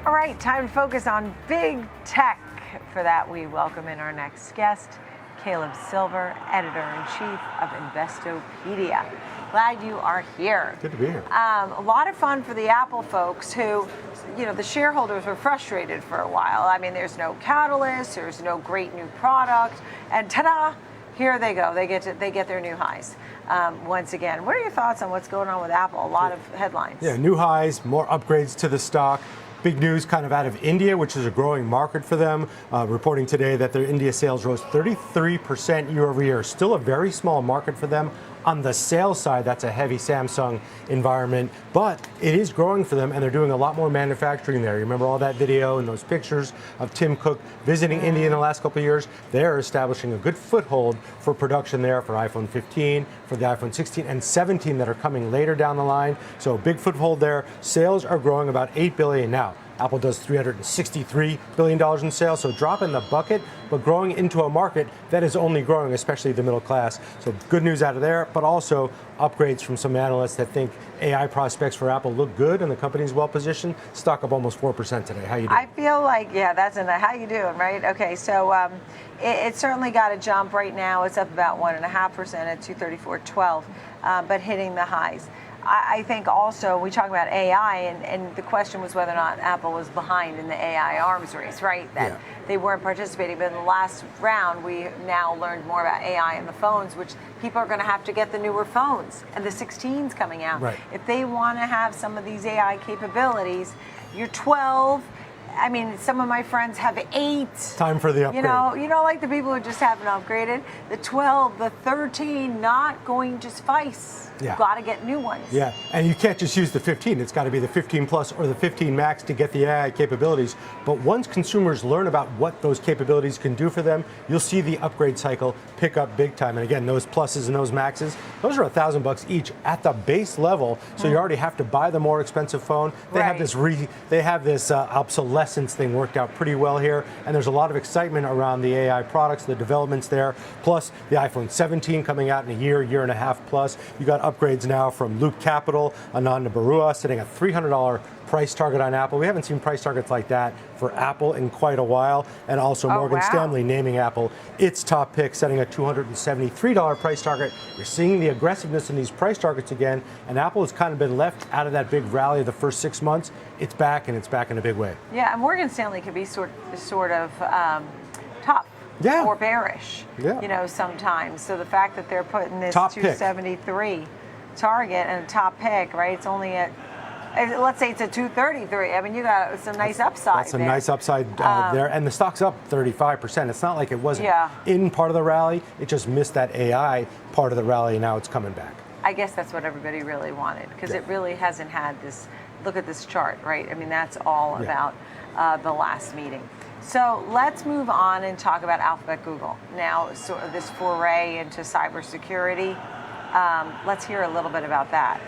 All right, time to focus on big tech. For that, we welcome in our next guest, Caleb Silver, Editor-in-Chief of Investopedia. Glad you are here. Good to be here. A lot of fun for the Apple folks who, the shareholders were frustrated for a while. I mean, there's no catalyst, there's no great new product, and ta-da, here they go. They get their new highs. Once again, what are your thoughts on what's going on with Apple? A lot of headlines. Yeah, new highs, more upgrades to the stock. Big news kind of out of India, which is a growing market for them, reporting today that their India sales rose 33% year over year. Still a very small market for them. On the sales side, that's a heavy Samsung environment, but it is growing for them, and they're doing a lot more manufacturing there. You remember all that video and those pictures of Tim Cook visiting India in the last couple of years? They're establishing a good foothold for production there for iPhone 15, for the iPhone 16 and 17 that are coming later down the line. So big foothold there. Sales are growing about $8 billion now. Apple does $363 billion in sales, so drop in the bucket, but growing into a market that is only growing, especially the middle class. So good news out of there, but also upgrades from some analysts that think AI prospects for Apple look good and the company's well positioned. Stock up almost 4% today. How you doing? I feel like, that's how you doing, right? Okay, so it certainly got a jump right now. It's up about 1.5% at 234.12, but hitting the highs. I think also we talk about AI, and the question was whether or not Apple was behind in the AI arms race, right? That they weren't participating. But in the last round, we now learned more about AI in the phones, which people are going to have to get the newer phones, and the 16's coming out. Right. If they want to have some of these AI capabilities, you're 12. I mean, some of my friends have 8. Time for the upgrade. Like the people who just haven't upgraded. The 12, the 13, not going to suffice. Yeah. You've got to get new ones. Yeah, and you can't just use the 15. It's got to be the 15 Plus or the 15 Max to get the AI capabilities. But once consumers learn about what those capabilities can do for them, you'll see the upgrade cycle pick up big time. And again, those Pluses and those Maxes, those are $1,000 each at the base level. So you already have to buy the more expensive phone. They have this obsolescence thing worked out pretty well here, and there's a lot of excitement around the AI products, the developments there. Plus the iPhone 17 coming out in a year and a half plus. You got upgrades now from Loop Capital, Ananda Barua, setting a $300 price target on Apple. We haven't seen price targets like that for Apple in quite a while. And also Morgan Stanley naming Apple its top pick, setting a $273 price target. You're seeing the aggressiveness in these price targets again, and Apple has kind of been left out of that big rally of the first 6 months. It's back, and it's back in a big way. Yeah, and Morgan Stanley could be sort of tough. Yeah. Or bearish, sometimes. So the fact that they're putting this top 273 pick target and a top pick, right? It's only at, let's say it's a 233. I mean, you got some nice upside. That's a nice upside there. And the stock's up 35%. It's not like it wasn't in part of the rally. It just missed that AI part of the rally, and now it's coming back. I guess that's what everybody really wanted, because it really hasn't had this, look at this chart, right? I mean, that's all about the last meeting. So let's move on and talk about Alphabet Google. Now, sort of this foray into cybersecurity. Let's hear a little bit about that.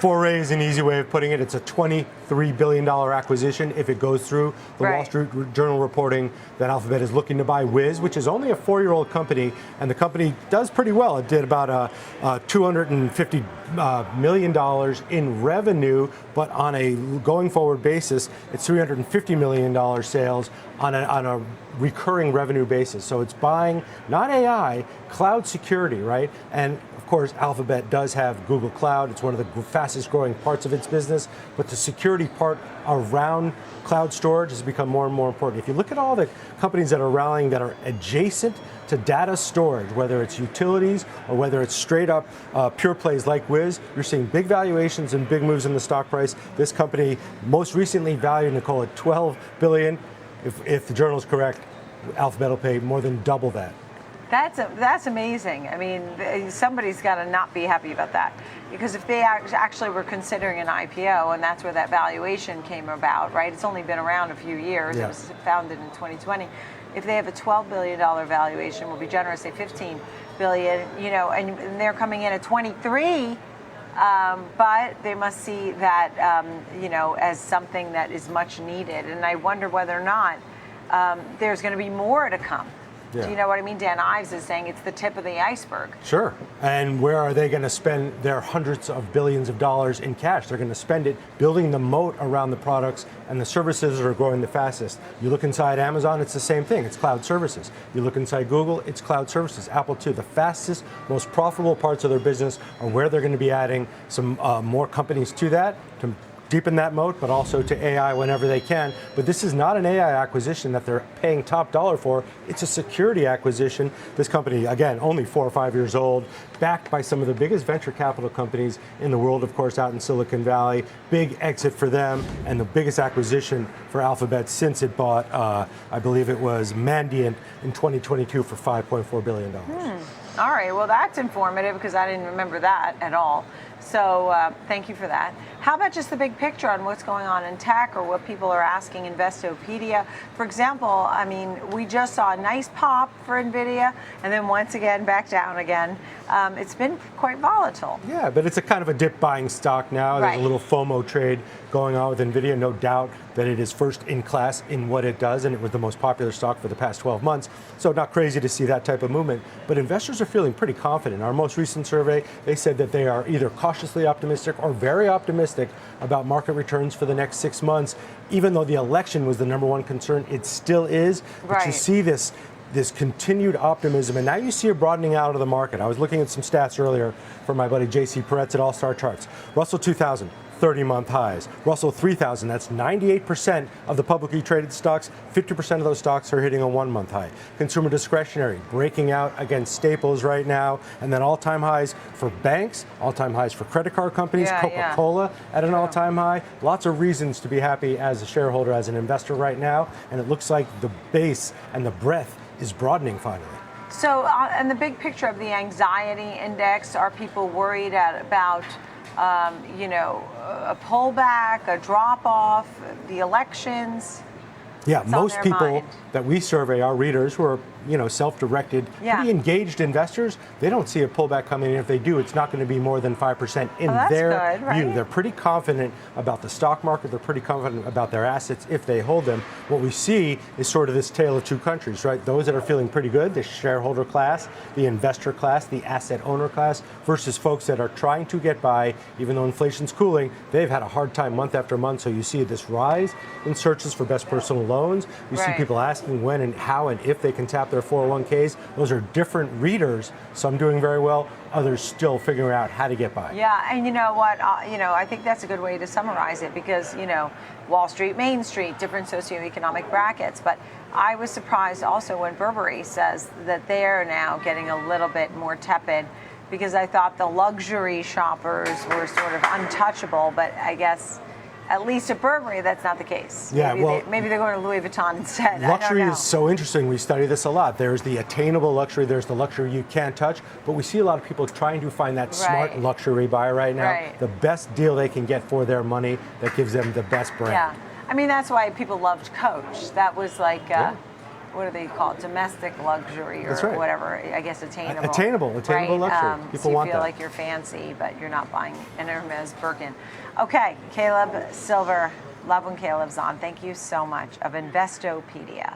Foray is an easy way of putting it. It's a $23 billion acquisition if it goes through. The Wall Street Journal reporting that Alphabet is looking to buy Wiz, which is only a 4-year-old company, and the company does pretty well. It did about $250 million in revenue, but on a going forward basis, it's $350 million sales on a recurring revenue basis. So it's buying not AI, cloud security, right? And of course, Alphabet does have Google Cloud. It's one of the fastest growing parts of its business, but the security part around cloud storage has become more and more important. If you look at all the companies that are rallying that are adjacent to data storage, whether it's utilities or whether it's straight up pure plays like Wiz, you're seeing big valuations and big moves in the stock price. This company most recently valued, Nicole, at $12 billion. If the journal is correct, Alphabet will pay more than double that. That's amazing. I mean, somebody's got to not be happy about that, because if they actually were considering an IPO, and that's where that valuation came about, right? It's only been around a few years. It was founded in 2020. If they have a $12 billion valuation, we'll be generous, say $15 billion, and they're coming in at 23. But they must see that, as something that is much needed. And I wonder whether or not there's going to be more to come. Yeah. Do you know what I mean? Dan Ives is saying it's the tip of the iceberg. Sure. And where are they going to spend their hundreds of billions of dollars in cash? They're going to spend it building the moat around the products and the services that are growing the fastest. You look inside Amazon, it's the same thing. It's cloud services. You look inside Google, it's cloud services. Apple too. The fastest, most profitable parts of their business are where they're going to be adding some more companies to that, to deepen that moat, but also to AI whenever they can. But this is not an AI acquisition that they're paying top dollar for. It's a security acquisition. This company, again, only 4 or 5 years old, backed by some of the biggest venture capital companies in the world, of course, out in Silicon Valley. Big exit for them, and the biggest acquisition for Alphabet since it bought, I believe it was Mandiant in 2022 for $5.4 billion. All right, well, that's informative because I didn't remember that at all. So thank you for that. How about just the big picture on what's going on in tech or what people are asking Investopedia? For example, I mean, we just saw a nice pop for NVIDIA and then once again back down again. It's been quite volatile. Yeah, but it's a kind of a dip buying stock now. There's a little FOMO trade going on with NVIDIA. No doubt that it is first in class in what it does, and it was the most popular stock for the past 12 months. So not crazy to see that type of movement. But investors are feeling pretty confident. Our most recent survey, they said that they are either cautiously optimistic or very optimistic about market returns for the next 6 months. Even though the election was the #1 concern, it still is. But you see this continued optimism, and now you see a broadening out of the market. I was looking at some stats earlier from my buddy JC Peretz at All Star Charts. Russell 2000, 30-month highs. Russell 3000, that's 98% of the publicly traded stocks. 50% of those stocks are hitting a 1-month high. Consumer discretionary breaking out against staples right now, and then all-time highs for banks, all-time highs for credit card companies, Coca-Cola at an all-time high. Lots of reasons to be happy as a shareholder, as an investor right now, and it looks like the base and the breadth is broadening finally. So, in the big picture of the anxiety index, are people worried about, a pullback, a drop-off, the elections? Yeah, most people that we survey, our readers who are, self-directed, pretty engaged investors, they don't see a pullback coming in. If they do, it's not going to be more than 5% in their view. They're pretty confident about the stock market. They're pretty confident about their assets if they hold them. What we see is sort of this tale of two countries, right? Those that are feeling pretty good, the shareholder class, the investor class, the asset owner class, versus folks that are trying to get by, even though inflation's cooling. They've had a hard time month after month. So you see this rise in searches for best personal loans. You see people asking when and how and if they can tap their 401ks. Those are different readers. Some doing very well, others still figuring out how to get by. Yeah, and you know what? I think that's a good way to summarize it because, Wall Street, Main Street, different socioeconomic brackets. But I was surprised also when Burberry says that they're now getting a little bit more tepid because I thought the luxury shoppers were sort of untouchable, but I guess at least at Burberry, that's not the case. Yeah, maybe they're going to Louis Vuitton instead. Luxury is so interesting. We study this a lot. There's the attainable luxury. There's the luxury you can't touch. But we see a lot of people trying to find that smart luxury buy right now. The best deal they can get for their money that gives them the best brand. Yeah. I mean, that's why people loved Coach. That was like, what do they call it? Domestic luxury or whatever. I guess attainable. Attainable luxury. People want that. You feel like you're fancy, but you're not buying an Hermes Birkin. Okay, Caleb Silver. Love when Caleb's on. Thank you so much of Investopedia.